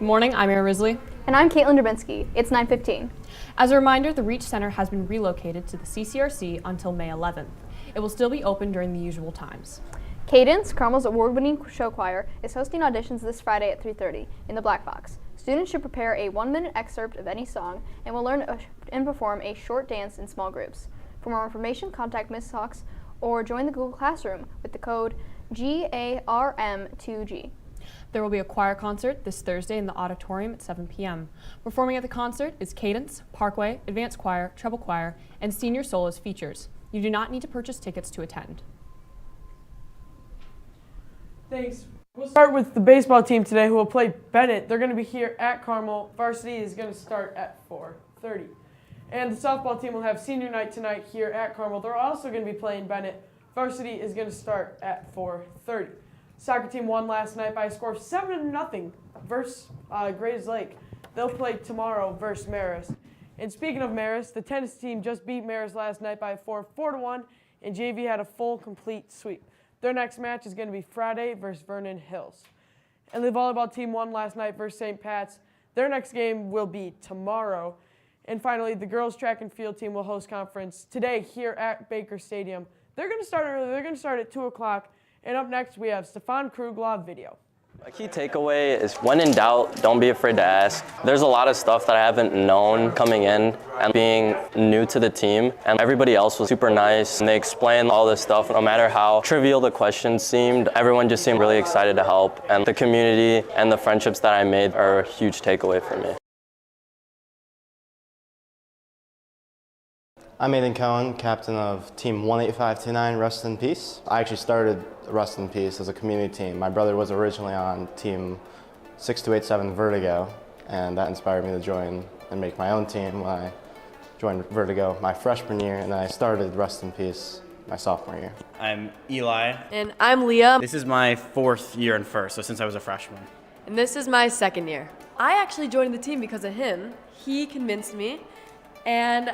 Good morning, I'm Mary Risley. And I'm Caitlin Dubinsky. It's 9:15. As a reminder, the Reach Center has been relocated to the CCRC until May 11th. It will still be open during the usual times. Cadence, Carmel's award-winning show choir, is hosting auditions this Friday at 3:30 in the Black Box. Students should prepare a 1-minute excerpt of any song and will learn and perform a short dance in small groups. For more information, contact Ms. Hawks or join the Google Classroom with the code GARM2G. There will be a choir concert this Thursday in the auditorium at 7 p.m. Performing at the concert is Cadence, Parkway, Advanced Choir, Treble Choir, and Senior Soloist features. You do not need to purchase tickets to attend. Thanks. We'll start with the baseball team today, who will play Bennett. They're going to be here at Carmel. Varsity is going to start at 4:30. And the softball team will have senior night tonight here at Carmel. They're also going to be playing Bennett. Varsity is going to start at 4:30. Soccer team won last night by a score of 7-0 versus Grays Lake. They'll play tomorrow versus Marist. And speaking of Marist, the tennis team just beat Marist last night by a 4-1, and JV had a full, complete sweep. Their next match is going to be Friday versus Vernon Hills. And the volleyball team won last night versus St. Pat's. Their next game will be tomorrow. And finally, the girls track and field team will host conference today here at Baker Stadium. They're going to start early. They're going to start at 2 o'clock. And up next, we have Stefan Kruglaw video. A key takeaway is when in doubt, don't be afraid to ask. There's a lot of stuff that I haven't known coming in and being new to the team, and everybody else was super nice and they explained all this stuff. No matter how trivial the questions seemed, everyone just seemed really excited to help, and the community and the friendships that I made are a huge takeaway for me. I'm Aiden Cohen, captain of Team 18529, Rest in Peace. I actually started Rest in Peace as a community team. My brother was originally on Team 6287 Vertigo, and that inspired me to join and make my own team when I joined Vertigo my freshman year, and then I started Rest in Peace my sophomore year. I'm Eli. And I'm Leah. This is my 4th year in First, so since I was a freshman. And this is my 2nd year. I actually joined the team because of him. He convinced me, and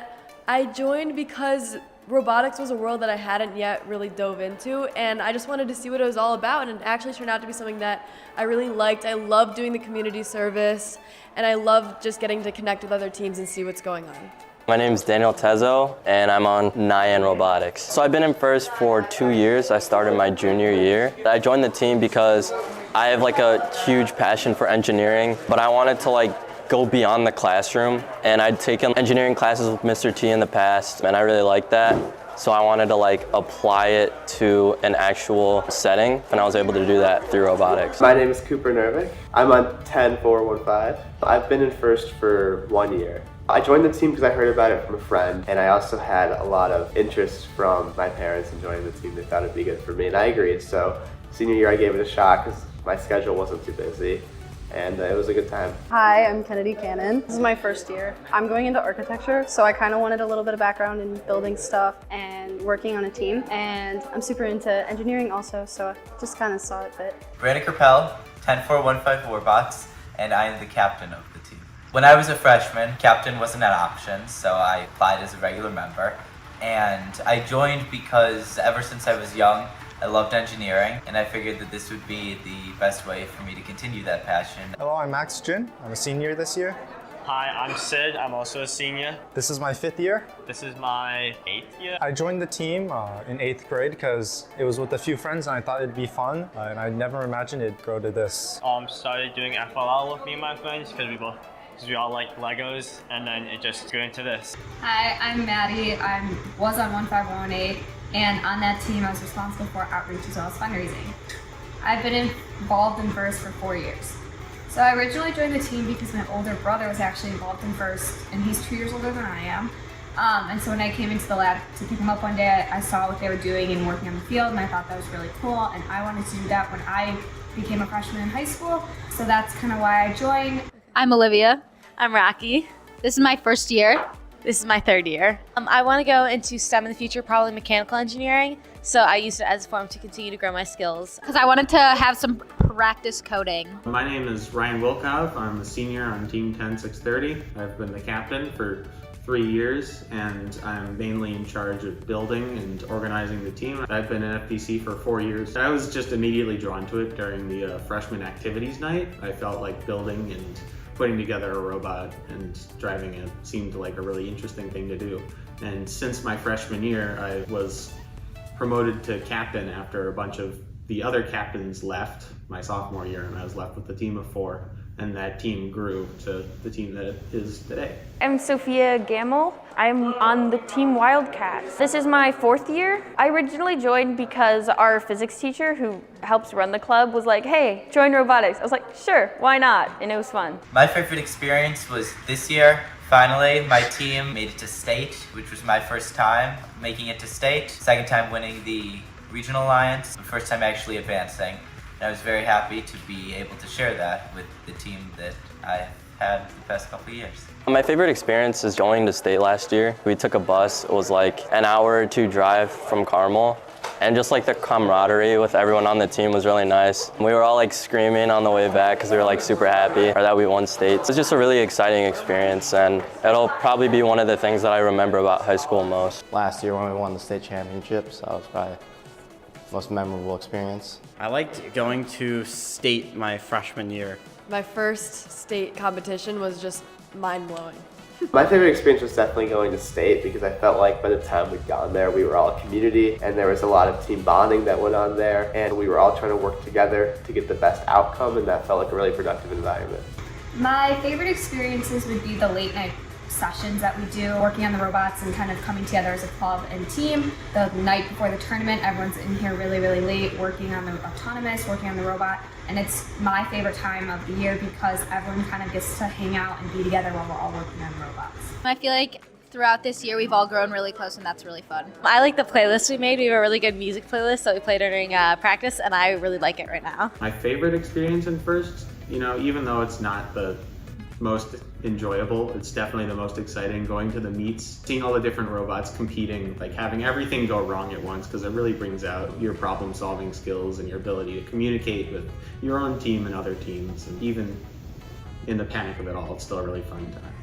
I joined because robotics was a world that I hadn't yet really dove into, and I just wanted to see what it was all about, and it actually turned out to be something that I really liked. I loved doing the community service, and I loved just getting to connect with other teams and see what's going on. My name is Daniel Tezo, and I'm on Nyan Robotics. So I've been in First for 2 years. I started my junior year. I joined the team because I have a huge passion for engineering, but I wanted to go beyond the classroom, and I'd taken engineering classes with Mr. T in the past, and I really liked that. So I wanted to apply it to an actual setting, and I was able to do that through robotics. My name is Cooper Nervick. I'm on 10415. I've been in First for 1 year. I joined the team because I heard about it from a friend, and I also had a lot of interest from my parents in joining the team. They thought it'd be good for me, and I agreed. So senior year I gave it a shot because my schedule wasn't too busy. And it was a good time. Hi, I'm Kennedy Cannon. This is my 1st year. I'm going into architecture, so I kind of wanted a little bit of background in building stuff and working on a team. And I'm super into engineering also, so I just kind of saw it fit. Brandon Kerpel, 10154 box, and I am the captain of the team. When I was a freshman, captain wasn't an option, so I applied as a regular member. And I joined because ever since I was young, I loved engineering, and I figured that this would be the best way for me to continue that passion. Hello, I'm Max Jin. I'm a senior this year. Hi, I'm Sid. I'm also a senior. This is my 5th year. This is my 8th year. I joined the team in 8th grade because it was with a few friends and I thought it'd be fun, and I never imagined it'd grow to this. Started doing FLL with me and my friends because we all like Legos, and then it just grew into this. Hi, I'm Maddie. I was on 15118, and on that team I was responsible for outreach as well as fundraising. I've been involved in First for 4 years. So I originally joined the team because my older brother was actually involved in First, and he's 2 years older than I am. And so when I came into the lab to pick him up one day, I saw what they were doing and working on the field, and I thought that was really cool, and I wanted to do that when I became a freshman in high school. So that's kind of why I joined. I'm Olivia. I'm Rocky. This is my 1st year. This is my 3rd year. I want to go into STEM in the future, probably mechanical engineering. So I used it as a form to continue to grow my skills. Because I wanted to have some practice coding. My name is Ryan Wilkov. I'm a senior on Team 10630. I've been the captain for 3 years, and I'm mainly in charge of building and organizing the team. I've been in FPC for 4 years. I was just immediately drawn to it during the freshman activities night. I felt like building and putting together a robot and driving it seemed like a really interesting thing to do. And since my freshman year, I was promoted to captain after a bunch of the other captains left my sophomore year, and I was left with a team of 4, and that team grew to the team that it is today. I'm Sophia Gamel. I'm on the Team Wildcats. This is my 4th year. I originally joined because our physics teacher, who helps run the club, was like, hey, join robotics. I was like, sure, why not? And it was fun. My favorite experience was this year. Finally, my team made it to state, which was my first time making it to state. Second time winning the Regional Alliance, the first time actually advancing. And I was very happy to be able to share that with the team that I had the past couple of years. My favorite experience is going to state last year. We took a bus. It was like an hour or 2 drive from Carmel. And just like the camaraderie with everyone on the team was really nice. We were all like screaming on the way back because we were like super happy that we won state. It's just a really exciting experience, and it'll probably be one of the things that I remember about high school most. Last year when we won the state championships, that was probably the most memorable experience. I liked going to state my freshman year. My first state competition was just mind-blowing. My favorite experience was definitely going to state, because I felt like by the time we'd gotten there, we were all a community, and there was a lot of team bonding that went on there, and we were all trying to work together to get the best outcome, and that felt like a really productive environment. My favorite experiences would be the late night sessions that we do, working on the robots and kind of coming together as a club and team. The night before the tournament, everyone's in here really, really late, working on the autonomous, working on the robot, and it's my favorite time of the year because everyone kind of gets to hang out and be together while we're all working on the robots. I feel like throughout this year we've all grown really close, and that's really fun. I like the playlist we made. We have a really good music playlist that we play during practice, and I really like it right now. My favorite experience in first, even though it's not the most enjoyable, it's definitely the most exciting, going to the meets, seeing all the different robots competing, like having everything go wrong at once, because it really brings out your problem solving skills and your ability to communicate with your own team and other teams, and even in the panic of it all, it's still a really fun time.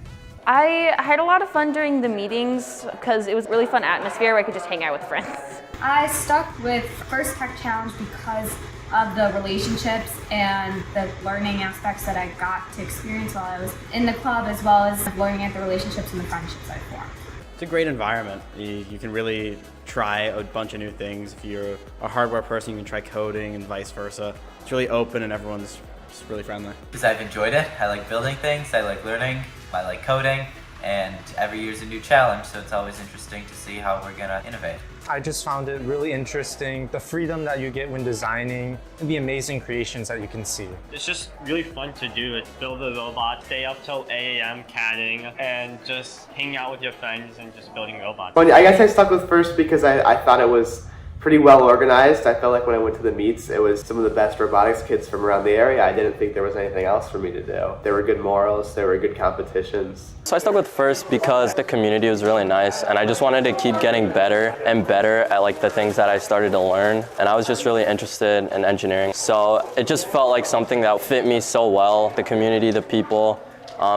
I had a lot of fun during the meetings because it was a really fun atmosphere where I could just hang out with friends. I stuck with First Tech Challenge because of the relationships and the learning aspects that I got to experience while I was in the club, as well as learning at the relationships and the friendships I formed. It's a great environment. You can really try a bunch of new things. If you're a hardware person, you can try coding and vice versa. It's really open and everyone's just really friendly. Because I've enjoyed it. I like building things, I like learning, I like coding, and every year's a new challenge, so it's always interesting to see how we're gonna innovate. I just found it really interesting, the freedom that you get when designing and the amazing creations that you can see. It's just really fun to do. It's build a robot, stay up till 8 a.m. CADing, and just hang out with your friends and just building robots. Well, I guess I stuck with first because I thought it was pretty well organized. I felt like when I went to the meets, it was some of the best robotics kids from around the area. I didn't think there was anything else for me to do. There were good morals, there were good competitions. So I stuck with first because the community was really nice, and I just wanted to keep getting better and better at like the things that I started to learn, and I was just really interested in engineering. So it just felt like something that fit me so well. The community, the people,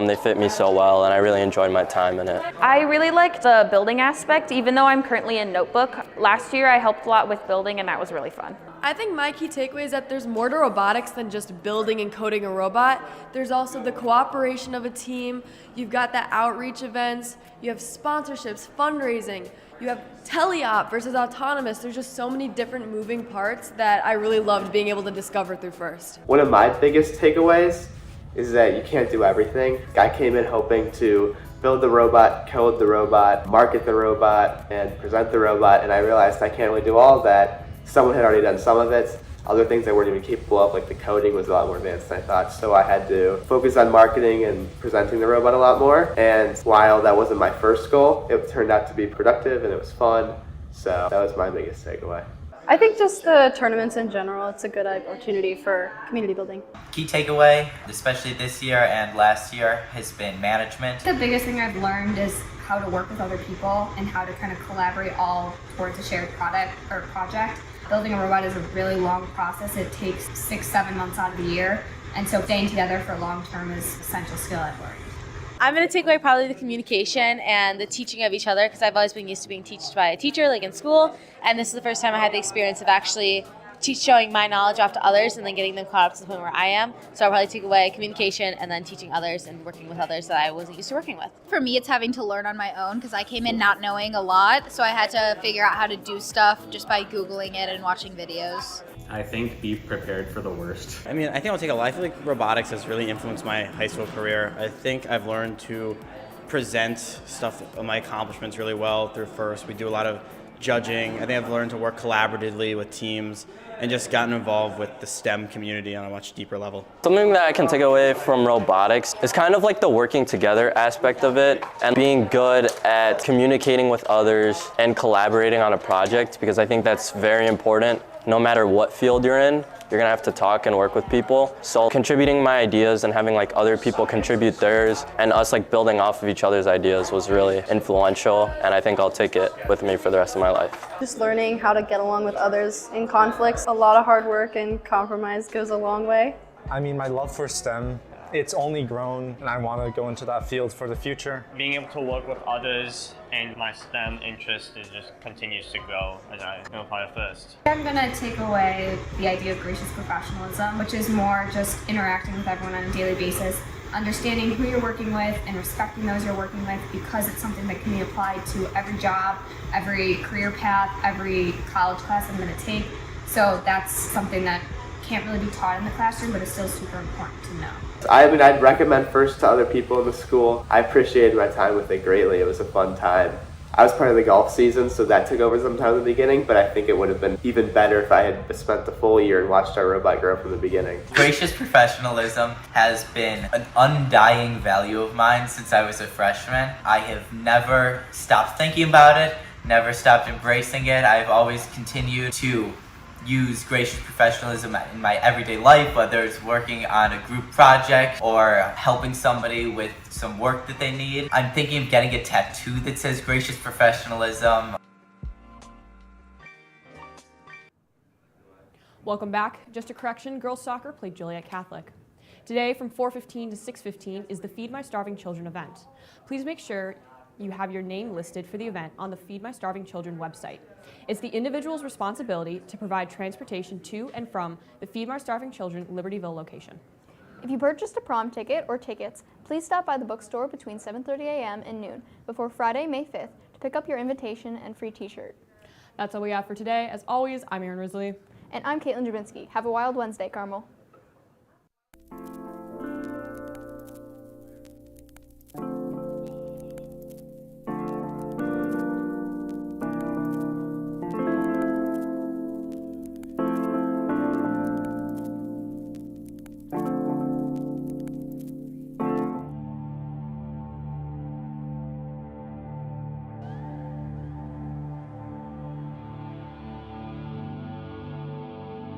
they fit me so well, and I really enjoyed my time in it. I really liked the building aspect, even though I'm currently in Notebook. Last year I helped a lot with building, and that was really fun. I think my key takeaway is that there's more to robotics than just building and coding a robot. There's also the cooperation of a team. You've got the outreach events. You have sponsorships, fundraising. You have teleop versus autonomous. There's just so many different moving parts that I really loved being able to discover through first. One of my biggest takeaways is that you can't do everything. I came in hoping to build the robot, code the robot, market the robot, and present the robot, and I realized I can't really do all of that. Someone had already done some of it. Other things I weren't even capable of, like the coding, was a lot more advanced than I thought, so I had to focus on marketing and presenting the robot a lot more. And while that wasn't my first goal, it turned out to be productive and it was fun, so that was my biggest takeaway. I think just the tournaments in general, it's a good opportunity for community building. Key takeaway, especially this year and last year, has been management. The biggest thing I've learned is how to work with other people and how to kind of collaborate all towards a shared product or project. Building a robot is a really long process. It takes 6-7 months out of the year, and so staying together for long term is an essential skill I've learned. I'm going to take away probably the communication and the teaching of each other, because I've always been used to being taught by a teacher, like in school, and this is the first time I had the experience of actually showing my knowledge off to others and then getting them caught up to the point where I am. So I'll probably take away communication and then teaching others and working with others that I wasn't used to working with. For me, it's having to learn on my own because I came in not knowing a lot, so I had to figure out how to do stuff just by Googling it and watching videos. I think be prepared for the worst. I mean, I think I'll take a lot. I feel like robotics has really influenced my high school career. I think I've learned to present stuff of my accomplishments really well through FIRST. We do a lot of judging. I think I've learned to work collaboratively with teams and just gotten involved with the STEM community on a much deeper level. Something that I can take away from robotics is kind of like the working together aspect of it and being good at communicating with others and collaborating on a project, because I think that's very important. No matter what field you're in, you're gonna have to talk and work with people. So contributing my ideas and having like other people contribute theirs and us like building off of each other's ideas was really influential, and I think I'll take it with me for the rest of my life. Just learning how to get along with others in conflicts. A lot of hard work and compromise goes a long way. I mean, my love for STEM, it's only grown, and I want to go into that field for the future. Being able to work with others and my STEM interest just continues to grow as I apply to FIRST. I'm going to take away the idea of gracious professionalism, which is more just interacting with everyone on a daily basis, understanding who you're working with and respecting those you're working with, because it's something that can be applied to every job, every career path, every college class I'm going to take. So that's something that can't really be taught in the classroom, but it's still super important to know. I'd recommend FIRST to other people in the school. I appreciated my time with it greatly. It was a fun time. I was part of the golf season, so that took over some time in the beginning, but I think it would have been even better if I had spent the full year and watched our robot grow from the beginning. Gracious professionalism has been an undying value of mine since I was a freshman. I have never stopped thinking about it, never stopped embracing it. I've always continued to use gracious professionalism in my everyday life, whether it's working on a group project or helping somebody with some work that they need. I'm thinking of getting a tattoo that says gracious professionalism. Welcome back. Just a correction, girls soccer played Joliet Catholic. Today from 4:15 to 6:15 is the Feed My Starving Children event. Please make sure you have your name listed for the event on the Feed My Starving Children website. It's the individual's responsibility to provide transportation to and from the Feed My Starving Children Libertyville location. If you purchased a prom ticket or tickets, please stop by the bookstore between 7:30 a.m. and noon before Friday, May 5th to pick up your invitation and free t-shirt. That's all we have for today. As always, I'm Erin Risley. And I'm Caitlin Jabinski. Have a wild Wednesday, Carmel.